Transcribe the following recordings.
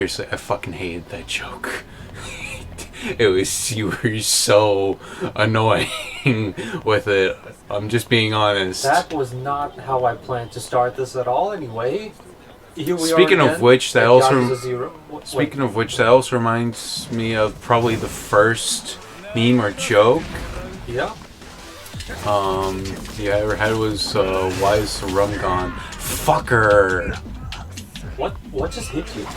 Seriously, I fucking hated that joke. You were so annoying with it. I'm just being honest. That was not how I planned to start this at all. Anyway, here we Speaking are of again, which, that at also Yakuza 0. speaking of which, that also reminds me of probably the first meme or joke. Yeah. Yeah, I ever had was why is the rum gone? Fucker. What just hit you?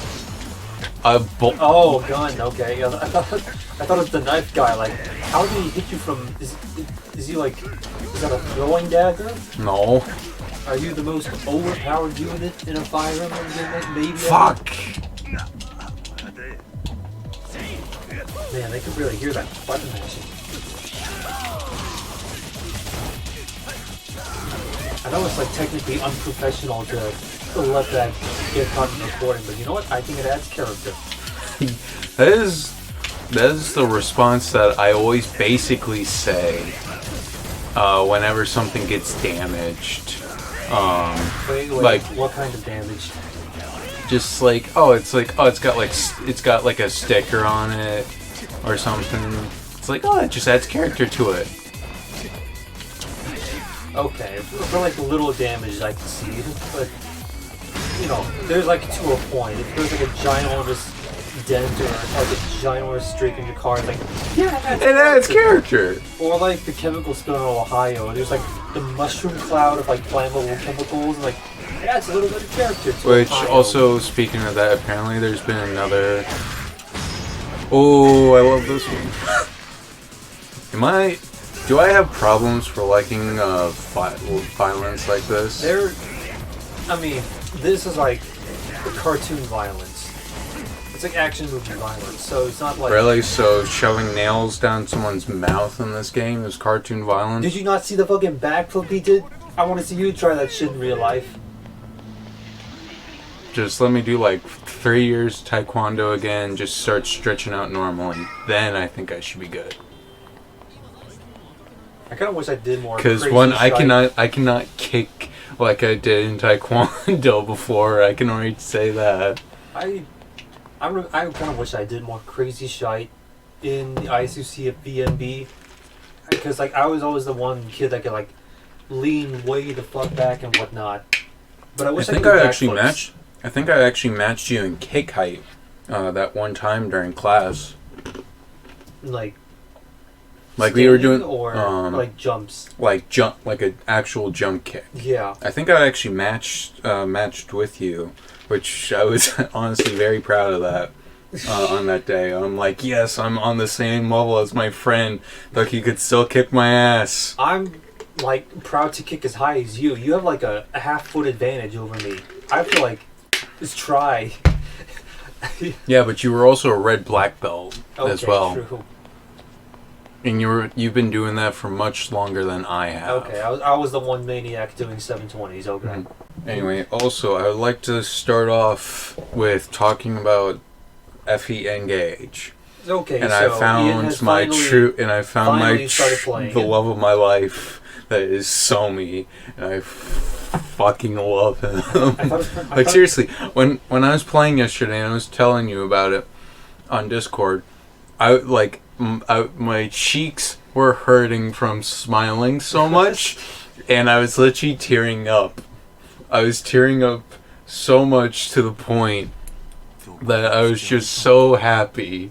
Oh, Gun. Okay. Yeah, I thought it was the knife guy. Like, how did he hit you from? Is he like? Is that a throwing dagger? No. Are you the most overpowered unit in a Fire Emblem game? Maybe. Fuck. Man, they can really hear that button mashing. I know it's like technically unprofessional to let that get caught in recording, but you know what? I think it adds character. That is the response that I always basically say whenever something gets damaged. Wait, like what kind of damage? Just like it's got like a sticker on it or something. It's like it just adds character to it. Okay, for like little damage I can see, but you know, there's like to a point. If there's like a ginormous dent or like a ginormous streak in your car, it's like yeah, it adds character. Or like the chemical spill in Ohio, there's like the mushroom cloud of like flammable chemicals, and like it adds a little bit of character to Which Ohio. also, speaking of that, apparently there's been another. Oh, I love this one. Do I have problems for liking violence like this? I mean, this is like the cartoon violence. It's like action movie violence, so it's not like... Really? So shoving nails down someone's mouth in this game is cartoon violence? Did you not see the fucking backflip he did? I want to see you try that shit in real life. Just let me do like 3 years taekwondo again, just start stretching out normally. Then I think I should be good. I kind of wish I did more. Because I cannot kick like I did in taekwondo before. I can already say that. I kind of wish I did more crazy shite in the ISUC at VMB. Because like I was always the one kid that could like lean way the fuck back and whatnot. But I wish I think I actually matched. I think I actually matched you in kick height that one time during class. Like we were doing, or like jumps, like an actual jump kick. Yeah, I think I actually matched with you, which I was honestly very proud of that on that day. I'm like, yes, I'm on the same level as my friend. Look, he could still kick my ass. I'm like proud to kick as high as you. You have like a half-foot advantage over me. I feel like just try. Yeah, but you were also a red black belt as well. True. And you've been doing that for much longer than I have. Okay, I was the one maniac doing 720s. Okay. Mm-hmm. Anyway, also I would like to start off with talking about FE Engage. Okay, and so I found the love of my life that is Somi, and I fucking love him. Like seriously, when I was playing yesterday and I was telling you about it on Discord, my cheeks were hurting from smiling so much, and I was literally tearing up. I was tearing up so much to the point that I was just so happy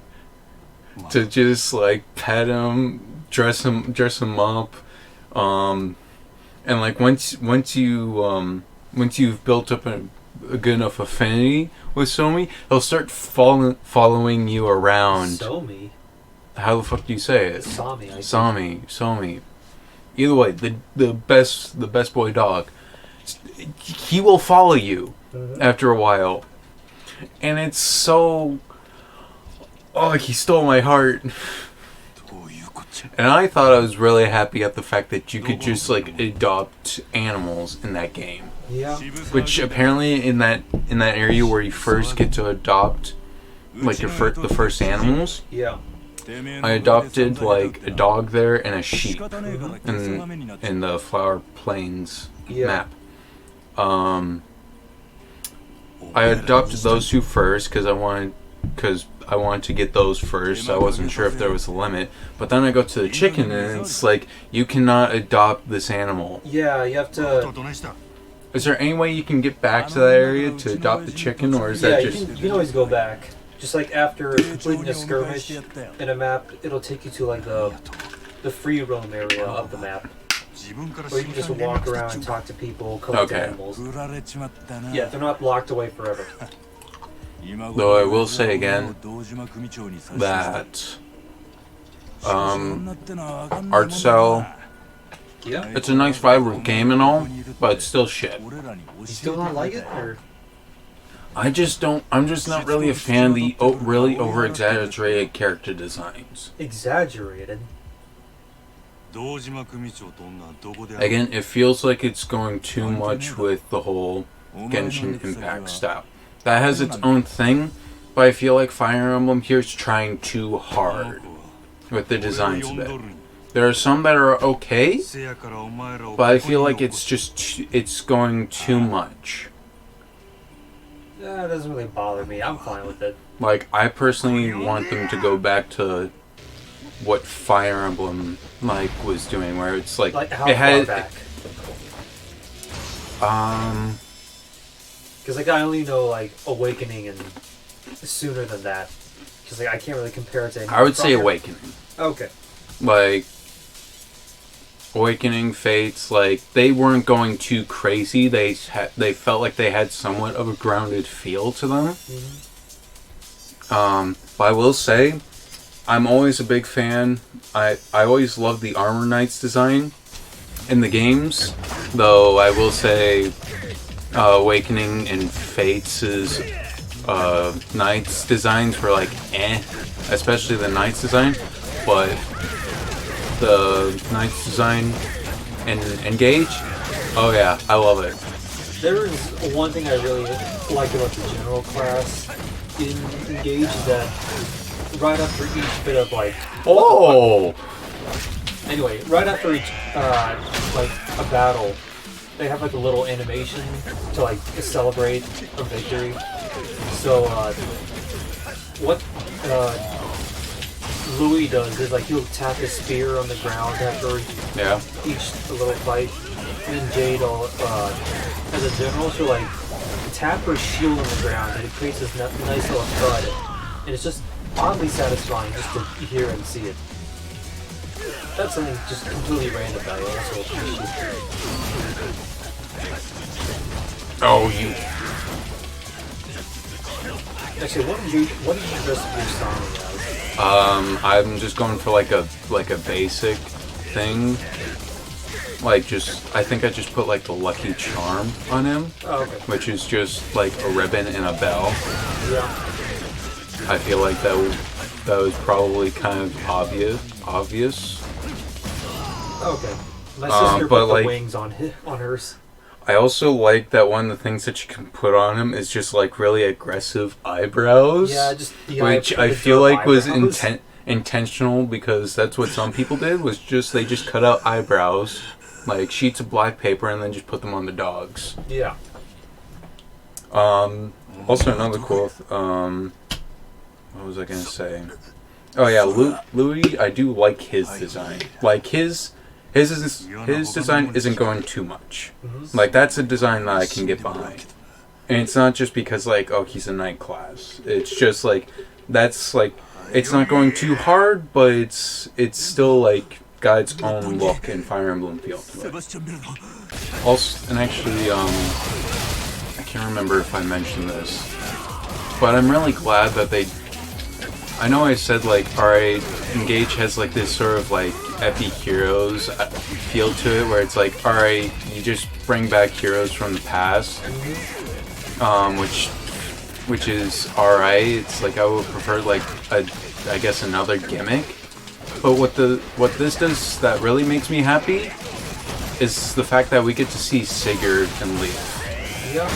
to just like pet him, dress him up, and like once you've built up a good enough affinity with Somi, he'll start following you around. Somi? How the fuck do you say it? Somi. Either way, the best boy dog. He will follow you after a while, and it's so. Oh, he stole my heart. And I thought I was really happy at the fact that you could just like adopt animals in that game. Yeah. Which apparently in that area where you first get to adopt like the first animals. Yeah. I adopted like a dog there and a sheep in the Flower Plains map. I adopted those two first because I wanted to get those first. I wasn't sure if there was a limit. But then I go to the chicken and it's like, you cannot adopt this animal. Yeah, you have to... Is there any way you can get back to that area to adopt the chicken, or is that just... you can always go back. Just like after completing a skirmish in a map, it'll take you to like the free roam area of the map. Where you can just walk around and talk to people, collect animals. Yeah, they're not locked away forever. Though I will say again that art style, it's a nice vibrant game and all, but it's still shit. You still don't like it, or? I'm just not really a fan of the really over-exaggerated character designs. Exaggerated? Again, it feels like it's going too much with the whole Genshin Impact style. That has its own thing, but I feel like Fire Emblem here is trying too hard with the designs of it. There are some that are okay, but I feel like it's going too much. That doesn't really bother me. I'm fine with it. Like, I personally want them to go back to what Fire Emblem was doing, where it's like how it had far back? Because I only know Awakening and sooner than that. Because I can't really compare it to anything. I would say Awakening. Okay. Awakening, Fates, they weren't going too crazy. They felt like they had somewhat of a grounded feel to them. Mm-hmm. But I will say, I'm always a big fan. I always loved the Armor Knight's design in the games, though I will say Awakening and Fates' Knights designs were especially the Knights design, but the Knights design and Engage, oh yeah, I love it. There is one thing I really like about the general class in Engage, that right after each bit of anyway, right after each a battle, they have a little animation to celebrate a victory. So what Louis does is he'll tap his spear on the ground after each little fight, and then Jade, as a general, she'll tap her shield on the ground, and it creates this nice little thud, and it's just oddly satisfying just to hear and see it. That's something just completely random that I also appreciate. Oh, you. Actually, what did you dress up your Sonic as? I'm just going for a basic thing. I think I just put the Lucky Charm on him. Oh, okay. Which is just a ribbon and a bell. Yeah. I feel like that was probably kind of obvious. Okay. My sister put the wings on hers. I also like that one of the things that you can put on him is just really aggressive eyebrows. Yeah, just which I feel like was intentional, because that's what some people did, was they just cut out eyebrows, sheets of black paper, and then just put them on the dogs. Yeah. Also another cool what was I gonna say? Oh yeah, Louis, I do like his design. His design isn't going too much. Mm-hmm. That's a design that I can get behind. And it's not just because he's a knight class. It's just that's it's not going too hard, but it's still got its own look and Fire Emblem feel to it. Also, and actually, I can't remember if I mentioned this, but I'm really glad that I know I said alright, Engage has this sort of epic heroes feel to it, where it's alright, you just bring back heroes from the past, which is alright. It's I would prefer I guess another gimmick. But what this does that really makes me happy is the fact that we get to see Sigurd and Leaf. Yeah.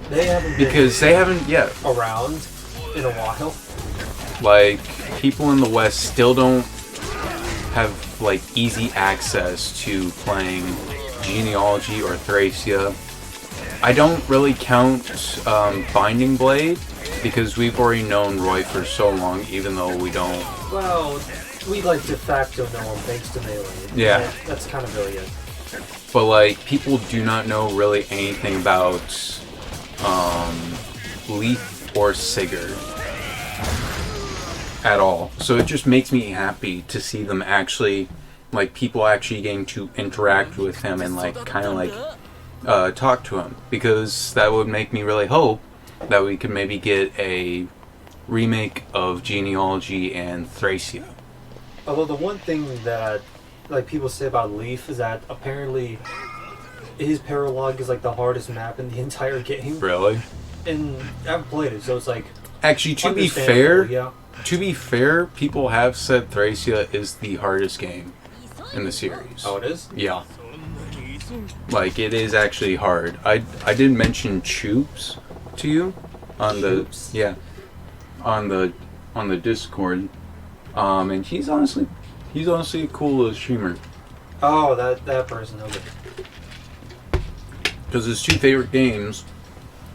They haven't yet around in a while. People in the West still don't have easy access to playing Genealogy or Thracia. I don't really count Binding Blade because we've already known Roy for so long, even though we don't. Well, we like de facto know him thanks to Melee. Yeah. That's kind of really it. But like, people do not know really anything about Leaf or Sigurd at all. So it just makes me happy to see them actually, like, people actually getting to interact with him and like kind of like talk to him, because that would make me really hope that we could maybe get a remake of Genealogy and Thracia. Although the one thing that like people say about Leaf is that apparently his paralog is like the hardest map in the entire game. Really? And I've played it, so it's like Actually, to be fair, people have said Thracia is the hardest game in the series. Oh, it is? Yeah. Like, it is actually hard. I did mention Choops to you on the on the Discord. And he's honestly a cool little streamer. Oh, that person, okay. Because his two favorite games,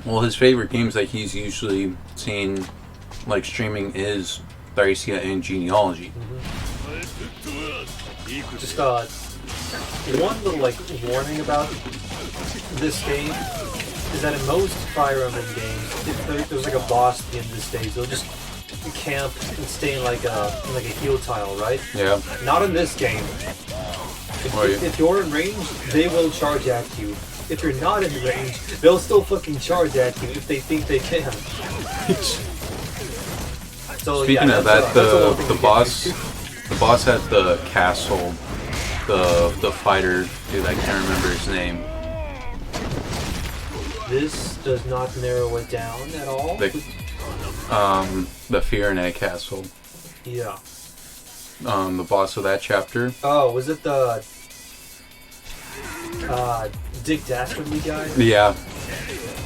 well, his favorite games that he's usually seen, like, streaming is Thracia and Genealogy. Mm-hmm. Just one little like warning about this game is that in most Fire Emblem games, if there's like a boss at the end of the stage, they'll just camp and stay in like a heal tile, right? Yeah. Not in this game. If you're in range, they will charge at you. If you're not in range, they'll still fucking charge at you if they think they can. So, speaking of that, the boss at the castle, the fighter dude, I can't remember his name. This does not narrow it down at all. The Fiorne castle. Yeah. The boss of that chapter. Oh, was it the Dick Dastardly guy? Yeah.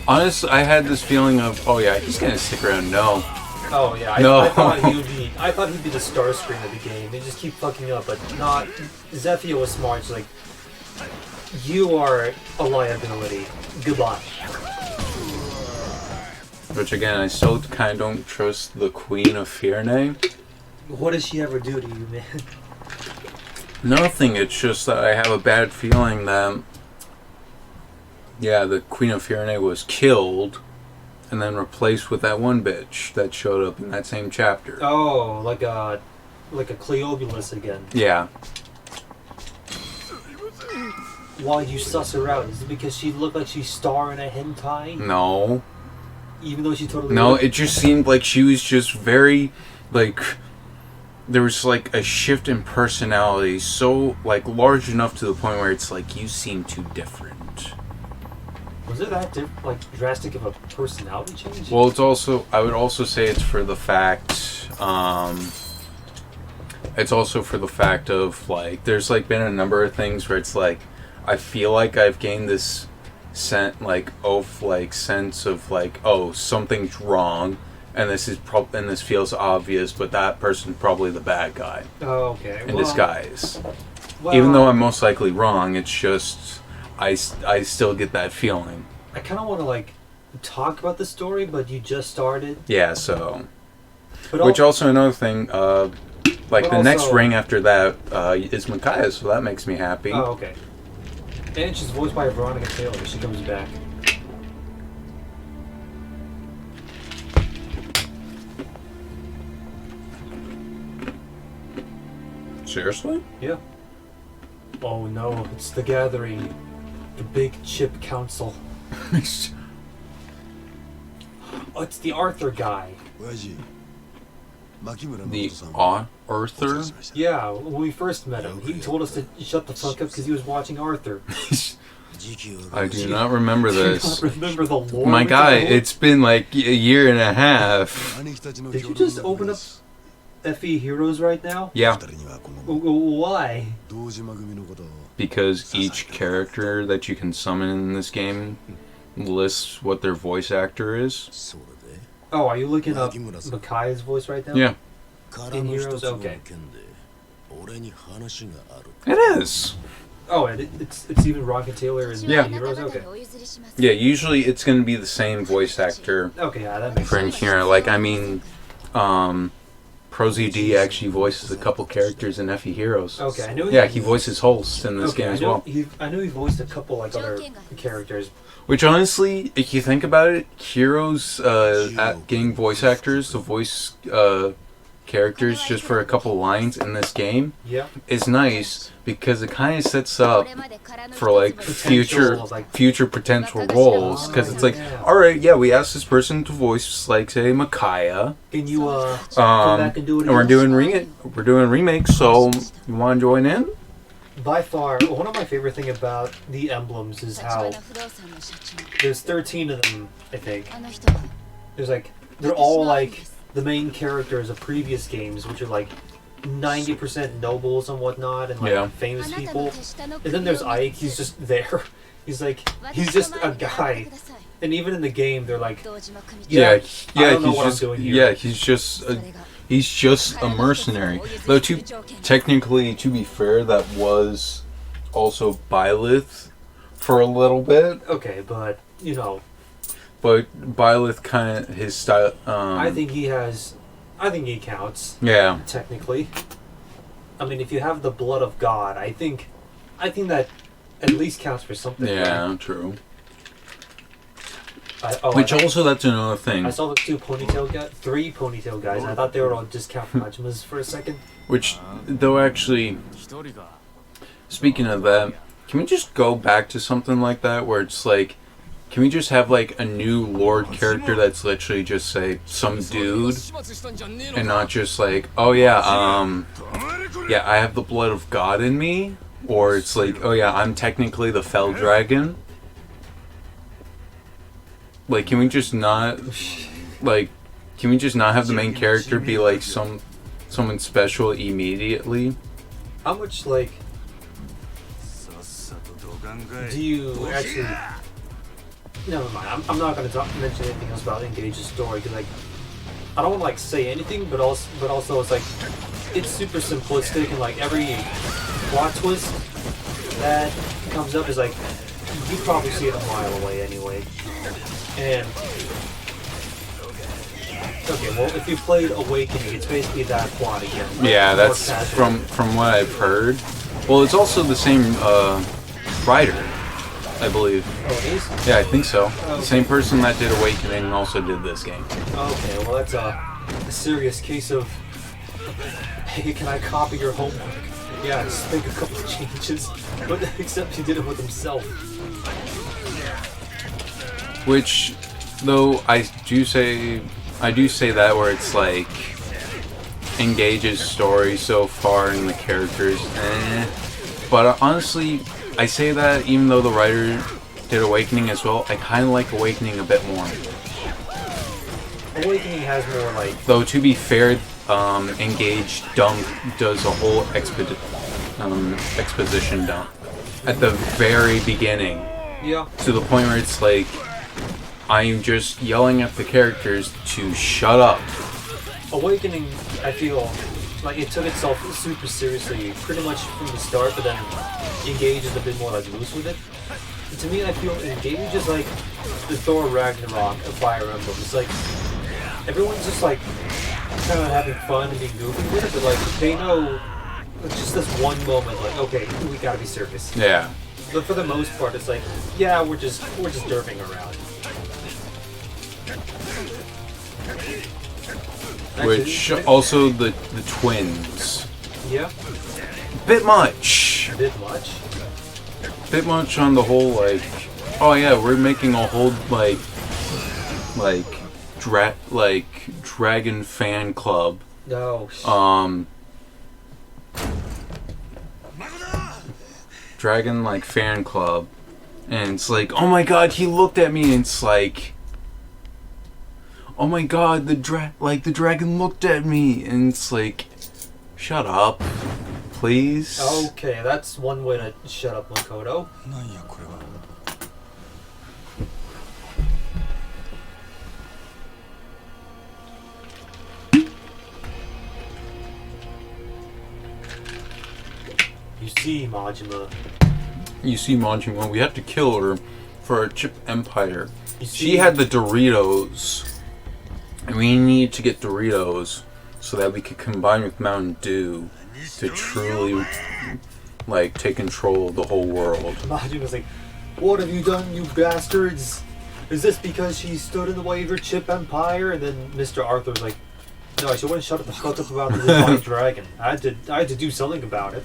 Honestly, I had this feeling of, oh yeah, he's gonna stick around. No. Oh yeah, No. I thought he'd be the star screen of the game. They just keep fucking up, but not. Zephyr was smart. She's like, you are a liability. Goodbye. Which again, I still kind of don't trust the Queen of Fiorne. What does she ever do to you, man? Nothing. It's just that I have a bad feeling that, yeah, the Queen of Fiorne was killed and then replaced with that one bitch that showed up in that same chapter. Oh, like a Cleobulus again. Yeah. Why you suss her out? Is it because she looked like she's starring a hentai? No. Even though she totally... No, it just seemed like she was just very, like... There was, like, a shift in personality so, like, large enough to the point where it's like, you seem too different. Was it that drastic of a personality change? Well, it's also... I would also say it's for the fact... it's also for the fact of, like... There's, like, been a number of things where it's like... I feel like I've gained this sense of, like, oh, something's wrong... And this is and this feels obvious, but that person's probably the bad guy. Oh, okay. In disguise. Well, even though I'm most likely wrong, it's just I still get that feeling. I kind of want to like talk about the story, but you just started. Yeah. So. But which also another thing, like the next ring after that is Micaiah, so that makes me happy. Oh, okay. And she's voiced by Veronica Taylor. She comes back. Seriously? Yeah. Oh no, it's the gathering. The big chip council. Oh, it's the Arthur guy. The Arthur? Yeah, when we first met him, he told us to shut the fuck up because he was watching Arthur. I do not remember this. Do you not remember the lore? My guy, it's been like a year and a half. Did you just open up FE Heroes right now? Yeah. Why? Because each character that you can summon in this game lists what their voice actor is. Oh, are you looking up Makai's voice right now? Yeah. In Heroes? Okay. It is. Oh, and it's even Rocket Taylor and Yeah. Heroes. Okay. Yeah, usually it's going to be the same voice actor Okay, yeah, that makes for sense. Hero. Like, I mean, ProZD actually voices a couple characters in Effie Heroes. Okay, I knew. Yeah, he voices Holst in this Okay, game I as know well. I knew he voiced a couple like other characters. Which honestly, if you think about it, Heroes getting voice actors to voice characters just for a couple lines in this game Yeah. is nice because it kind of sets up for like Potential, future potential roles. Because it's like, yeah. all right, yeah, we asked this person to voice like say Micaiah, Can you come back and do it and again? we're doing remakes. So you want to join in? By far, one of my favorite thing about the emblems is how there's 13 of them, I think. There's like, they're all like the main characters of previous games, which are like 90% nobles and whatnot, and like Yeah. famous people. And then there's Ike, he's just there. He's just a guy. And even in the game, they're like, Yeah, I don't know he's what I'm just doing here. yeah, he's just a mercenary. Though technically, to be fair, that was also Byleth for a little bit. Okay, but you know, But Byleth kind of his style. I think he counts Yeah, technically. I mean, if you have the blood of God, I think that at least counts for something. yeah, Right? true. Which Also, that's another thing. I saw the three ponytail guys. And I thought they were all discount Majimas for a second. Which, though, actually, speaking of that, can we just go back to something like that where it's like, can we just have like a new Lord character that's literally just say some dude, and not just like, oh yeah, yeah, I have the blood of God in me, or it's like, oh yeah, I'm technically the Fell Dragon. Like, can we just not have the main character be like someone special immediately? How much like do you actually? Never mind. I'm not going to mention anything else about Engage's story because like I don't want to like say anything, but also it's like it's super simplistic and like every plot twist that comes up is like you probably see it a mile away anyway. And okay, well if you played Awakening, it's basically that plot again. Yeah, that's from what I've heard. Well, it's also the same writer, I believe. Oh, it is? Yeah, I think so. Okay. The same person that did Awakening also did this game. Okay, well that's a serious case of hey, can I copy your homework? Yeah, just make a couple of changes. But except he did it with himself. Which, though, I do say that where it's like Engage's story so far and the characters, But honestly, I say that even though the writer did Awakening as well, I kind of like Awakening a bit more. Awakening has more like. Though to be fair, Engage does a whole exposition dump at the very beginning. Yeah. To the point where it's like, I'm just yelling at the characters to shut up. Awakening, I feel like it took itself super seriously pretty much from the start, but then Engage is a bit more like loose with it. And to me, I feel Engage is like the Thor Ragnarok of Fire Emblem. It's like everyone's just like kind of having fun and being goofy with it, but like they know it's just this one moment, like okay, we gotta be serious. Yeah. But for the most part, it's like yeah, we're just derping around. Which also the twins. Yeah. Bit much. Bit much. Bit much on the whole like. Oh yeah, we're making a whole like dragon fan club. No. Dragon like fan club, and it's like, oh my god, he looked at me, and it's like, oh my god, the dragon looked at me, and it's like, shut up, please. Okay, that's one way to shut up Makoto. You see, Majima, you see Majima, we have to kill her for our chip empire. You see, She had the Doritos, and we need to get Doritos so that we could combine with Mountain Dew to truly, like, take control of the whole world. Majin was like, "What have you done, you bastards? Is this because she stood in the way of your chip empire?" And then Mr. Arthur was like, "No, she wouldn't shut the fuck up about the divine dragon. I had to do something about it."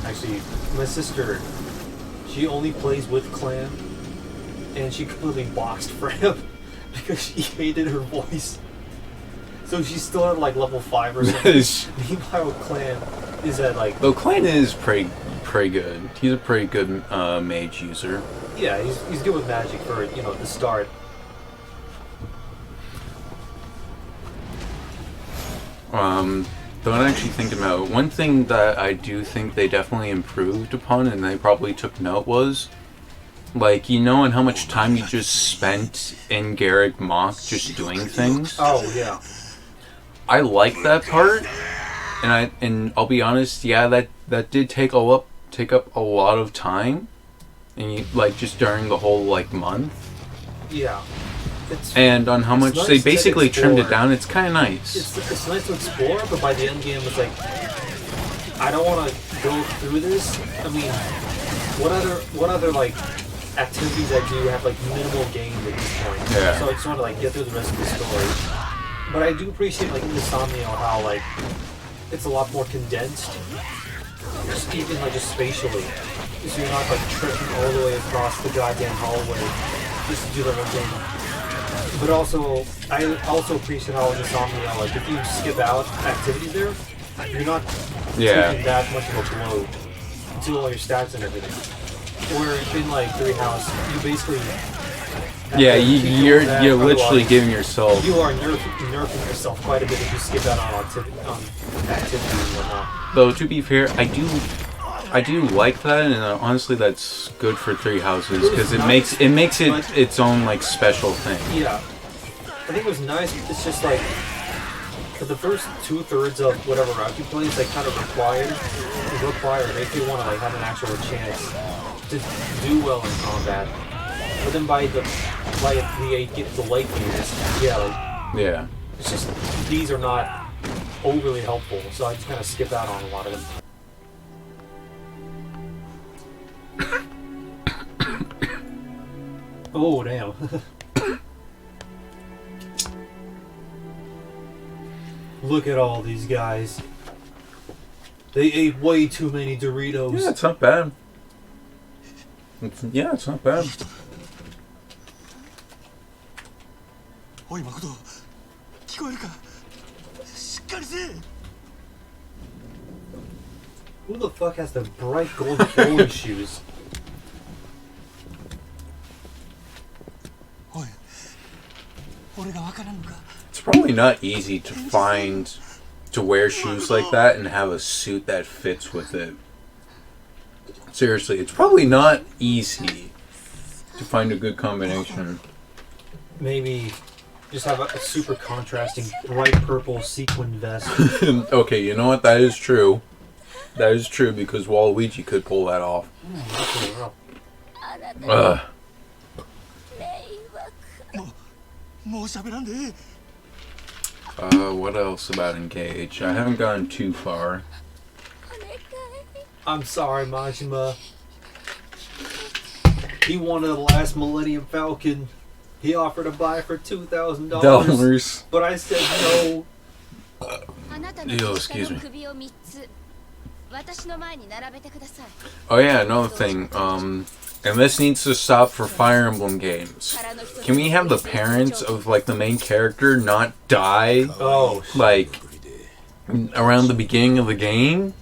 Actually, my sister, she only plays with Clan, and she completely boxed for him because she hated her voice. So she's still at like level 5 or something. Meanwhile, Clan is at like... Though Clan is pretty good. He's a pretty good mage user. Yeah, he's good with magic for, you know, the start. Though I'm actually thinking about it, one thing that I do think they definitely improved upon, and they probably took note, was, like, you know, and how much time you just spent in Garrick Mach just doing things. Oh yeah. I like that part, and I'll be honest, yeah, that did take up a lot of time, and you, like, just during the whole like month. Yeah. And on how much nice they basically to trimmed it explore. down, it's kind of nice. It's nice to explore, but by the end game, it's like, I don't want to go through this. I mean, what other like activities I do have like minimal gain at this point? Yeah. So I just want to like get through the rest of the story. But I do appreciate like in Insomnia how like it's a lot more condensed, just even like just spatially, so you're not like trekking all the way across the goddamn hallway just to do the one thing. But also, I also appreciate how in Insomnia, like, if you skip out activities there, you're not taking that much of a blow to all your stats and everything. Where in, like, Three House, you basically... you're literally giving yourself... You are nerfing yourself quite a bit if you skip out on activities and whatnot. Though, to be fair, I do like that, and honestly, that's good for Three Houses because it makes it its own like special thing. Yeah, I think it was nice. It's just like for the first 2/3 of whatever route you play, it's like kind of required if you want to like have an actual chance to do well in combat. But then by the late game, it's just these are not overly helpful, so I just kind of skip out on a lot of them. Oh, damn. Look at all these guys. They ate way too many Doritos. Yeah, it's not bad. It's not bad. Who the fuck has the bright gold flowing shoes? It's probably not easy to wear shoes like that and have a suit that fits with it. Seriously, it's probably not easy to find a good combination. Maybe just have a super contrasting bright purple sequin vest. Okay, you know what? That is true. That is true because Waluigi could pull that off. What else about Engage? I haven't gone too far. I'm sorry, Majima. He wanted the last Millennium Falcon. He offered to buy it for $2,000. But I said no. Ew, excuse me. Oh yeah, another thing. And this needs to stop for Fire Emblem games. Can we have the parents of like the main character not die? Oh, like around the beginning of the game?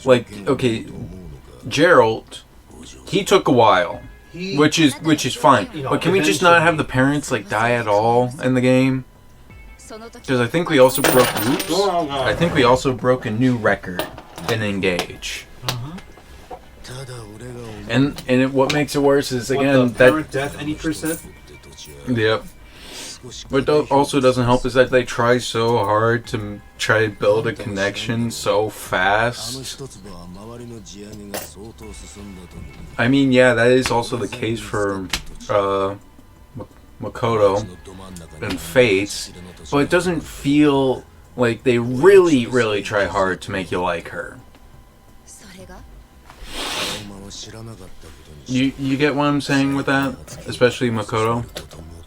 Like, okay, Gerald, he took a while, which is fine. But can we just not have the parents like die at all in the game? Because I think we also broke. Oops, I think we also broke a new record in Engage. And what makes it worse is again that parent death any percent. Yep. What also doesn't help is that they try so hard to try to build a connection so fast. I mean, yeah, that is also the case for Makoto and Fates, but it doesn't feel like they really try hard to make you like her. You get what I'm saying with that? Especially Makoto?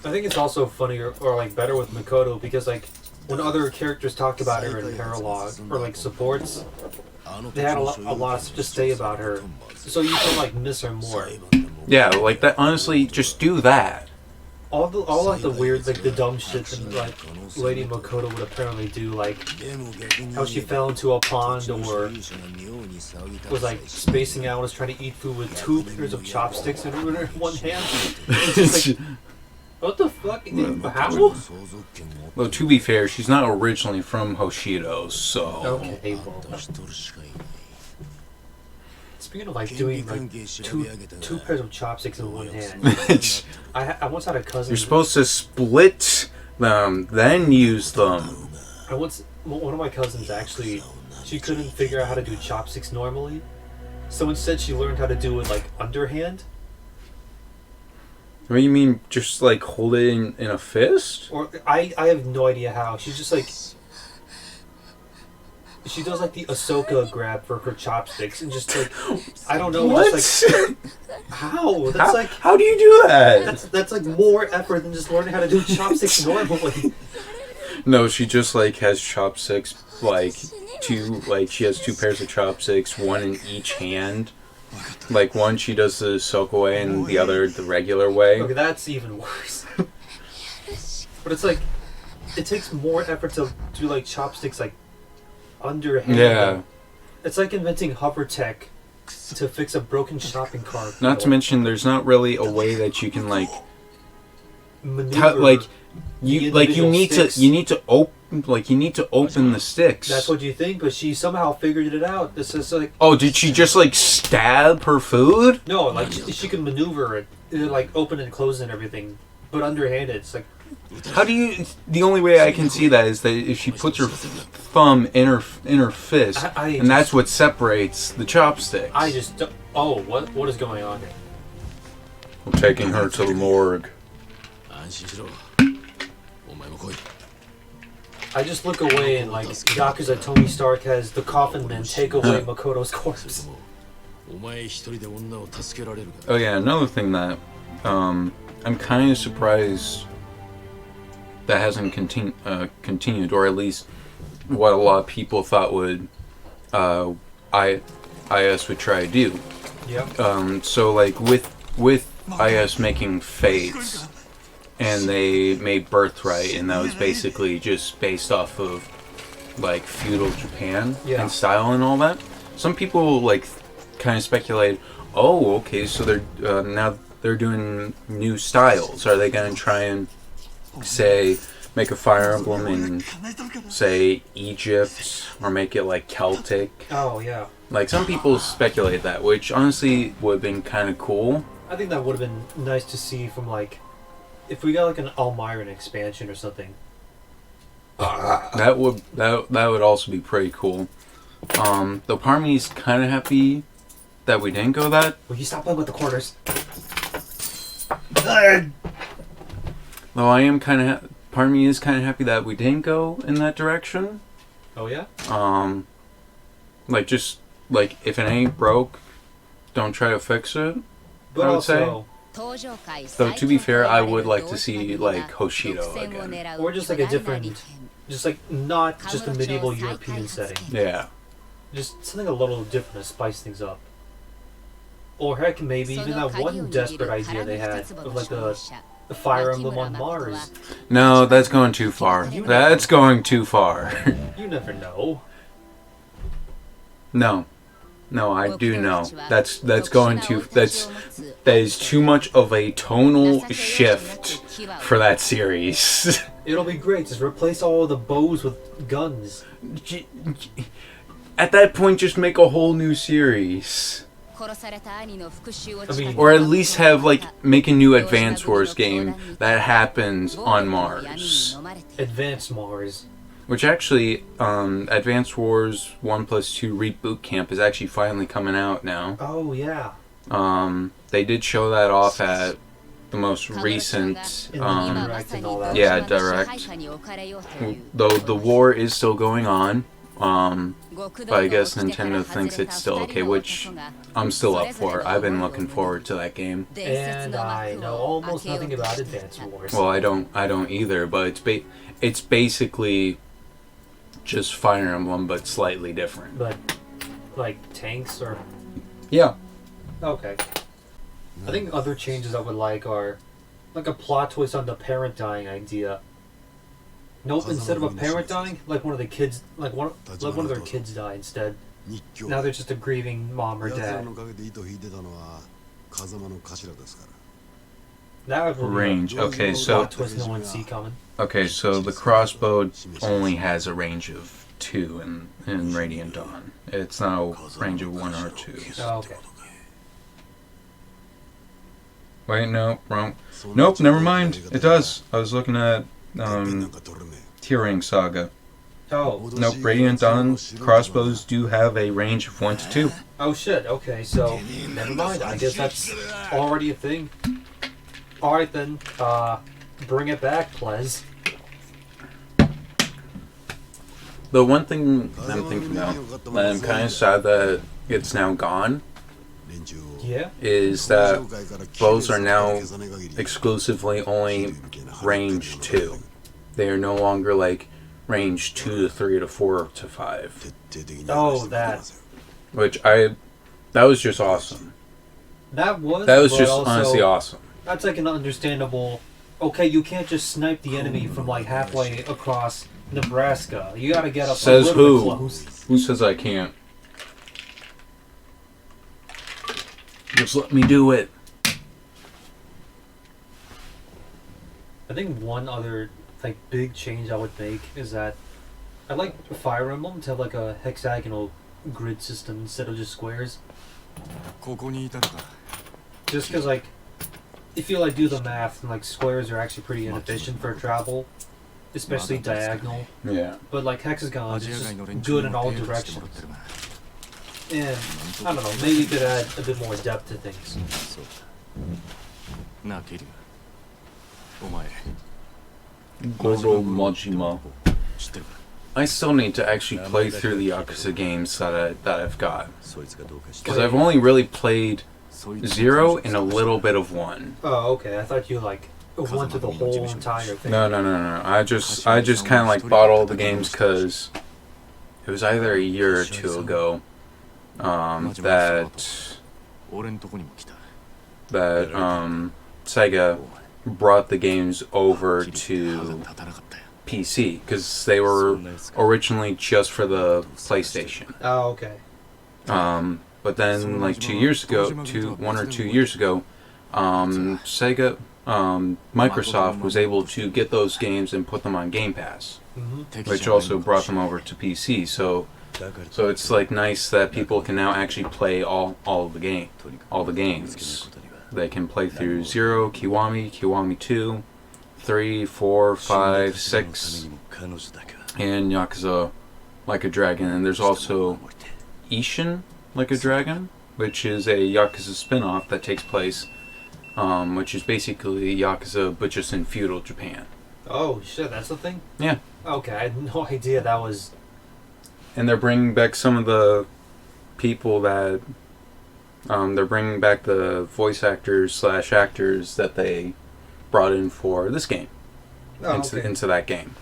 I think it's also funnier or like better with Makoto because like when other characters talk about her in paralogue or like supports, they had a lot to say about her, so you can like miss her more. Yeah, like that. Honestly, just do that. All like the weird, like the dumb shit that like Lady Makoto would apparently do, like how she fell into a pond or was like spacing out, was trying to eat food with 2 pairs of chopsticks in her one hand. It's just like, what the fuck? How? Well, to be fair, she's not originally from Hoshido, so. Okay, well. Speaking of like doing like two pairs of chopsticks in one hand, I once had a cousin. You're supposed to split them, then use them. One of my cousins actually, she couldn't figure out how to do chopsticks normally, so instead she learned how to do it like underhand. What do you mean, just like hold it in a fist? Or I have no idea how. She's just like. She does like the Ahsoka grab for her chopsticks and just like I don't know. What? Just like, how? That's how do you do that? That's like more effort than just learning how to do chopsticks normally. No, she just like has chopsticks like she has 2 pairs of chopsticks, one in each hand. Like one she does the Ahsoka way and the other the regular way. Okay, that's even worse. But it's like it takes more effort to do like chopsticks like underhand. Yeah. It's like inventing hover tech to fix a broken shopping cart. Not to mention, there's not really a way that you can like maneuver you need to open the sticks. That's what you think, but she somehow figured it out. This is like. Oh, did she just like stab her food? No, like she can maneuver it, like open and close and everything, but underhanded. It's like. How do you? The only way I can see that is that if she puts her thumb in her fist, and that's what separates the chopsticks. I just don't, what is going on here? I'm taking her to the morgue. I just look away and like Yakuza Tony Stark has the coffin man take away Makoto's corpse. Oh yeah, another thing that I'm kind of surprised that hasn't continued, or at least what a lot of people thought would IS would try to do. Yep. So like with IS making Fates, and they made Birthright, and that was basically just based off of like feudal Japan and style and all that. Some people like kind of speculated, oh, okay, so they're now they're doing new styles. Are they going to try and say make a Fire Emblem in say Egypt, or make it like Celtic? Oh yeah. Like some people speculate that, which honestly would have been kind of cool. I think that would have been nice to see from like if we got like an Almiron expansion or something. That would also be pretty cool. Though part of me is kind of happy that we didn't go that. Will you stop playing with the quarters? Though I am kind of part of me is kind of happy that we didn't go in that direction. Oh yeah. Like just like if it ain't broke, don't try to fix it. But I would also, say. Though to be fair, I would like to see like Hoshido again, or just like a different, just like not just a medieval European setting. Yeah. Just something a little different to spice things up. Or heck, maybe even that one desperate idea they had of like the Fire Emblem on Mars. No, that's going too far. That's going too far. You never know. No, I do know. That is too much of a tonal shift for that series. It'll be great. Just replace all of the bows with guns. At that point, just make a whole new series. mean, Or at least have, like, make a new Advance Wars game that happens on Mars. Advanced Mars. Which actually, Advance Wars 1+2 Reboot Camp is actually finally coming out now. Oh, yeah. They did show that off at the most recent, Direct and all that. yeah, Direct. Though the war is still going on, but I guess Nintendo thinks it's still okay, which I'm still up for. I've been looking forward to that game. And I know almost nothing about Advance Wars. Well, I don't either, but it's basically just Fire Emblem, but slightly different. But, like, tanks or... Yeah. Okay. I think other changes I would like are, like, a plot twist on the parent dying idea. Nope, instead of a parent dying, like one of the kids, like one of their kids die instead. Now they're just a grieving mom or dad. That would be Range. Okay, a so plot twist no one see coming. okay, so the crossbow only has a range of 2 in Radiant Dawn. It's not a range of 1 or 2. Oh, okay. Wait, no, wrong. Nope, never mind. It does. I was looking at Tearing Saga. Oh. Nope, Radiant Dawn crossbows do have a range of 1 to 2. Oh shit. Okay, so never mind. I guess that's already a thing. All right then. Bring it back, please. The one thing I'm thinking about, and I'm kind of sad that it's now gone, Yeah. is that bows are now exclusively only range 2. They are no longer like range 2 to 3 to 4 to 5. Oh, that. Which that was just awesome. That was. That was but just also, honestly awesome. That's like an understandable. Okay, you can't just snipe the enemy from like halfway across Nebraska. You gotta get up Says a little who? bit close. Who says I can't? Just let me do it. I think one other like big change I would make is that I'd like Fire Emblem to have like a hexagonal grid system instead of just squares. Just because like if you like do the math and like squares are actually pretty inefficient for travel, especially diagonal. Yeah. But like hexagons, it's just good in all directions. And I don't know, maybe you could add a bit more depth to things. Goro Majima. I still need to actually play through the Yakuza games that I've got. Because I've only really played 0 and a little bit of 1. Oh, okay. I thought you like went to the whole entire thing. No. I just kind of like bought all the games because it was either a year or 2 ago that Sega brought the games over to PC because they were originally just for the PlayStation. Oh, okay. But then like 1 or 2 years ago, Sega, Microsoft was able to get those games and put them on Game Pass, which also brought them over to PC. So it's like nice that people can now actually play all the games. They can play through 0, Kiwami 2, 3, 4, 5, 6, and Yakuza Like a Dragon. And there's also Ishin Like a Dragon, which is a Yakuza spin-off that takes place, which is basically Yakuza but just in feudal Japan. Oh shit, that's the thing? Yeah. Okay, I had no idea that was... And they're bringing back some of the people that... they're bringing back the voice actors / actors that they brought in for this game. Into that game.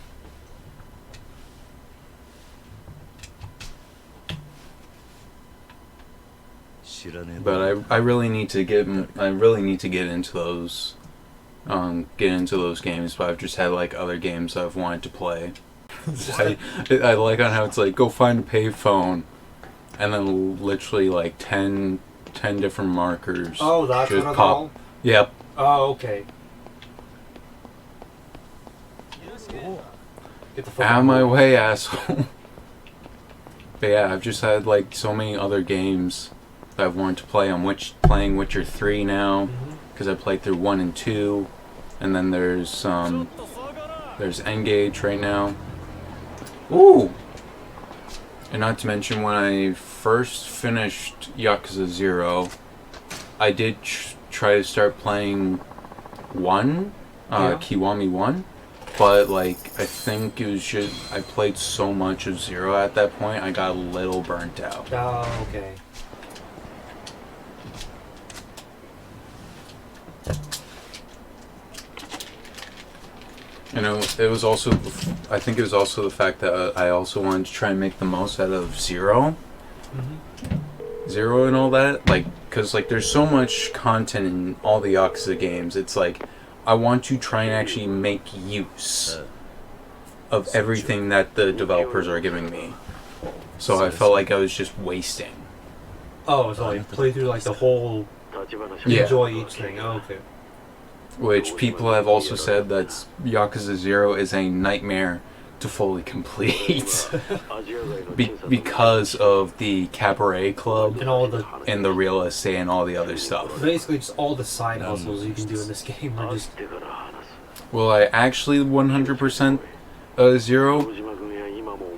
But I really need to get into those games. But I've just had like other games I've wanted to play. I like on how it's like go find a payphone, and then literally like 10 different markers. Oh, that's just what it's pop. called? Yep. Oh, okay. Get the fuck Out of my way, asshole. But yeah, I've just had like so many other games that I've wanted to play. I'm playing Witcher 3 now Mm-hmm. because I played through 1 and 2, and then there's Engage right now. Ooh! And not to mention, when I first finished Yakuza 0, I did try to start playing 1, Kiwami 1, but like I think it was just I played so much of 0 at that point, I got a little burnt out. Oh, okay. You know, it was also, I think it was also the fact that I also wanted to try and make the most out of 0. Mm-hmm. 0 and all that, like, because like there's so much content in all the Yakuza games. It's like I want to try and actually make use of everything that the developers are giving me. So I felt like I was just wasting. Oh, so like play through like the whole, Yeah. enjoy each thing. Oh, okay. Which people have also said that Yakuza 0 is a nightmare to fully complete because of the cabaret club And all the and the real estate and all the other stuff. basically just all the side hustles you can do in this game are just Will I actually 100% 0?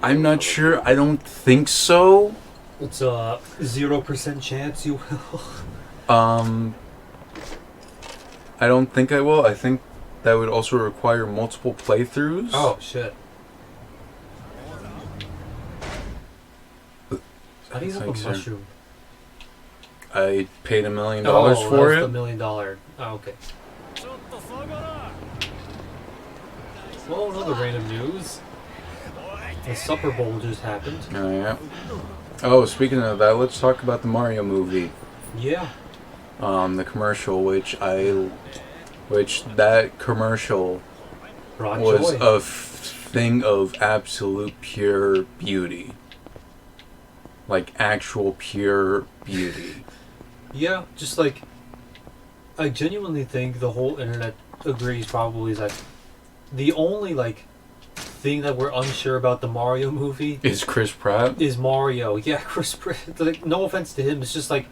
I'm not sure. I don't think so. it's a 0% chance you will. I don't think I will. I think that would also require multiple playthroughs. Oh shit. How do you have a Thanks, sir. mushroom? I paid $1 million for that's it. the $1 million. Oh, okay. Well, another random news. The Super Bowl just happened. Oh, yeah. Oh, speaking of that, let's talk about the Mario movie. Yeah. The commercial, which that commercial Brought was joy. a thing of absolute pure beauty. Like actual pure beauty. Yeah, just like I genuinely think the whole internet agrees probably is like the only like thing that we're unsure about the Mario movie Is Chris Pratt? is Mario. Yeah, Chris Pratt. Like, no offense to him, it's just like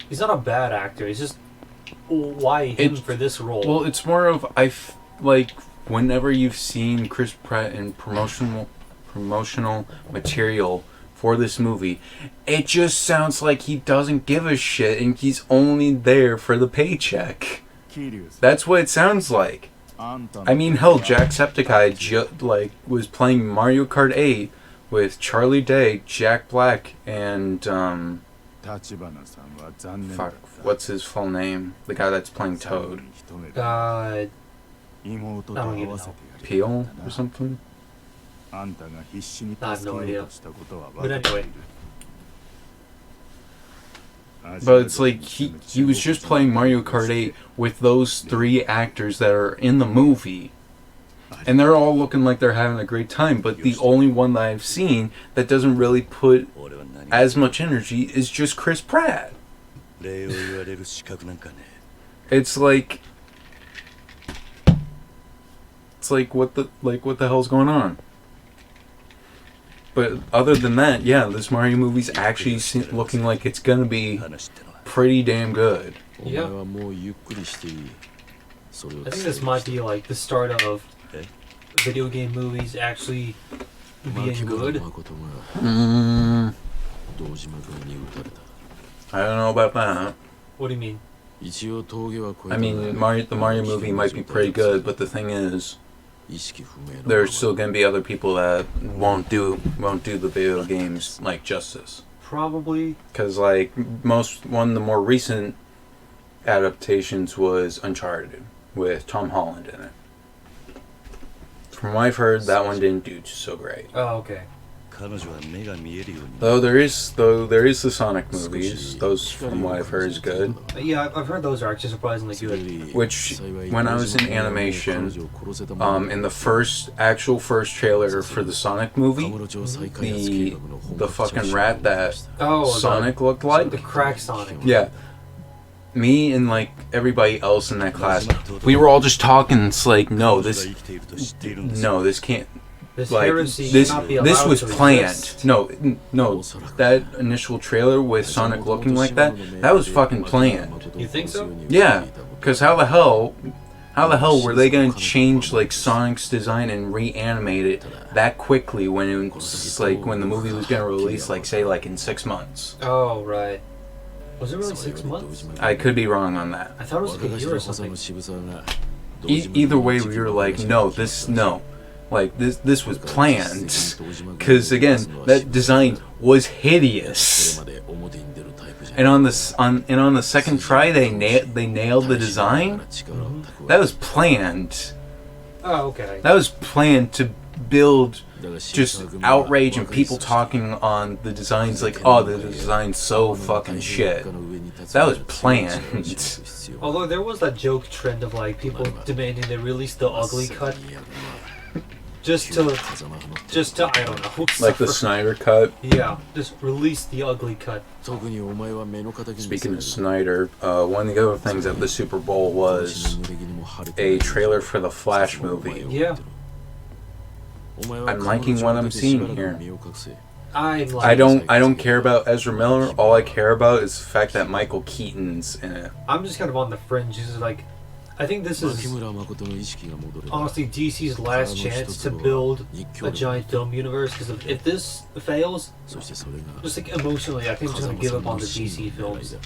he's not a bad actor. It's just why him for this role? Well, it's more of like whenever you've seen Chris Pratt in promotional material for this movie, it just sounds like he doesn't give a shit and he's only there for the paycheck. That's what it sounds like. I mean, hell, Jacksepticeye was playing Mario Kart 8 with Charlie Day, Jack Black, and fuck, what's his full name? The guy that's playing Toad. I don't even know. Peel or something? I have no idea. But anyway, But it's like he was just playing Mario Kart 8 with those 3 actors that are in the movie. And they're all looking like they're having a great time, but the only one that I've seen that doesn't really put as much energy is just Chris Pratt. It's like what the hell's going on? But other than that, yeah, this Mario movie's actually looking like it's gonna be pretty damn good. yeah, I think this might be like the start of video game movies actually being good. I don't know about that. What do you mean? I mean, the Mario movie might be pretty good, but the thing is, there's still gonna be other people that won't do the video games like justice. Probably. Because like one of the more recent adaptations was Uncharted with Tom Holland in it. From what I've heard, that one didn't do so great. Oh, okay. Though there is the Sonic movies. Those, from what I've heard, is good. Yeah, I've heard those are actually surprisingly good. Which, when I was in animation, in the first trailer for the Sonic movie, the fucking rat that Sonic looked like, the crack Sonic. yeah. Me and like everybody else in that class, we were all just talking. It's like, no, this can't. This Like heresy this, cannot be allowed this was to planned. exist. No, that initial trailer with Sonic looking like that, that was fucking planned. You think so? Yeah, because how the hell were they gonna change like Sonic's design and reanimate it that quickly when it was like when the movie was gonna release, like say like in 6 months? Oh, right. Was it really 6 months? I could be wrong on that. I thought it was like a year or something. Either way, we were like, no. Like this was planned, because again, that design was hideous. And on the second try, they nailed the design. That was planned. Oh, okay. That was planned to build just outrage and people talking on the designs like, oh, the design's so fucking shit. That was planned. Although there was that joke trend of like people demanding they release the ugly cut. Just to I don't know. Like the Snyder cut. Yeah, just release the ugly cut. Speaking of Snyder, one of the other things at the Super Bowl was a trailer for the Flash movie. Yeah. I'm liking what I'm seeing here. I don't care about Ezra Miller. All I care about is the fact that Michael Keaton's in it. I'm just kind of on the fringe. It's like, I think this is honestly DC's last chance to build a giant film universe. Because if this fails, just like emotionally, I think I'm just gonna give up on the DC films.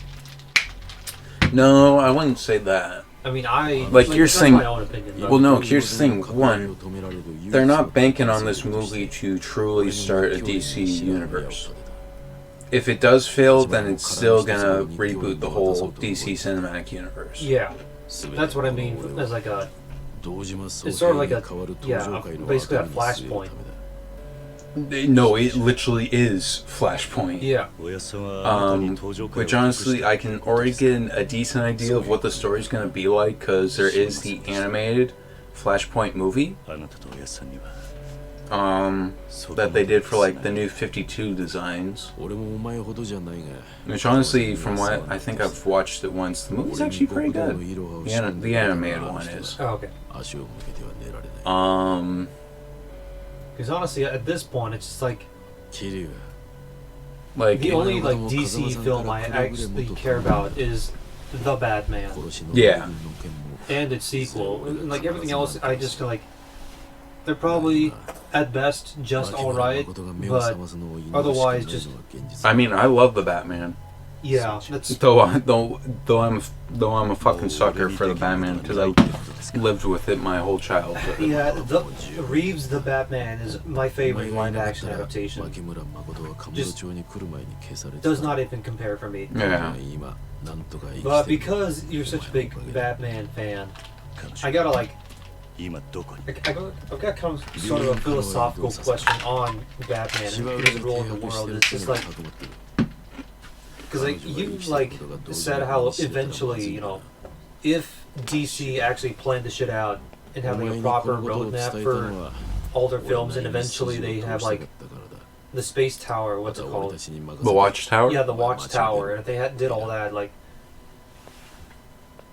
No, I wouldn't say that. I mean, here's that's thing. my own opinion. Though. Well, no. Here's the thing. One, they're not banking on this movie to truly start a DC universe. If it does fail, then it's still gonna reboot the whole DC cinematic universe. Yeah, that's what I mean. As like a, it's sort of like a, basically a flashpoint. No, it literally is Flashpoint. Yeah. Which honestly, I can already get a decent idea of what the story's gonna be like, because there is the animated Flashpoint movie. That they did for like the new 52 designs. Which honestly, from what I think I've watched it once, the movie's actually pretty good. The animated one is. Oh, okay. Because honestly, at this point, it's just like the only like DC film I actually care about is The Batman. Yeah. And its sequel. And like everything else, I just feel like they're probably at best just alright, but otherwise just. I mean, I love The Batman. Yeah, that's. Though I'm a fucking sucker for The Batman, because I lived with it my whole childhood. Yeah, Reeves the Batman is my favorite live action adaptation. Just does not even compare for me. Yeah. But because you're such a big Batman fan, I gotta like. I've got kind of sort of a philosophical question on Batman and his role in the world. It's just like. Because like you like said how eventually, you know, if DC actually planned the shit out and have like a proper roadmap for all their films, and eventually they have like the space tower, what's it called? The Watchtower? Yeah, the Watchtower. And if they did all that, like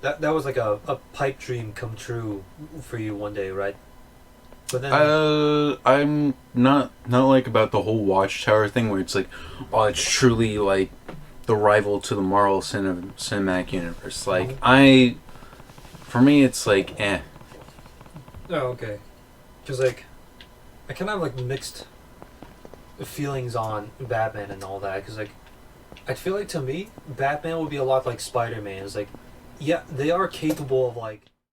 that was like a pipe dream come true for you one day, right? But then I'm not like about the whole Watchtower thing where it's like, oh, it's truly like the rival to the Marvel cinematic universe. Like for me, it's like eh. Oh, okay. Because like, I kind of have like mixed feelings on Batman and all that. Because like, I feel like to me, Batman would be a lot like Spider-Man. It's like, yeah, they are capable of like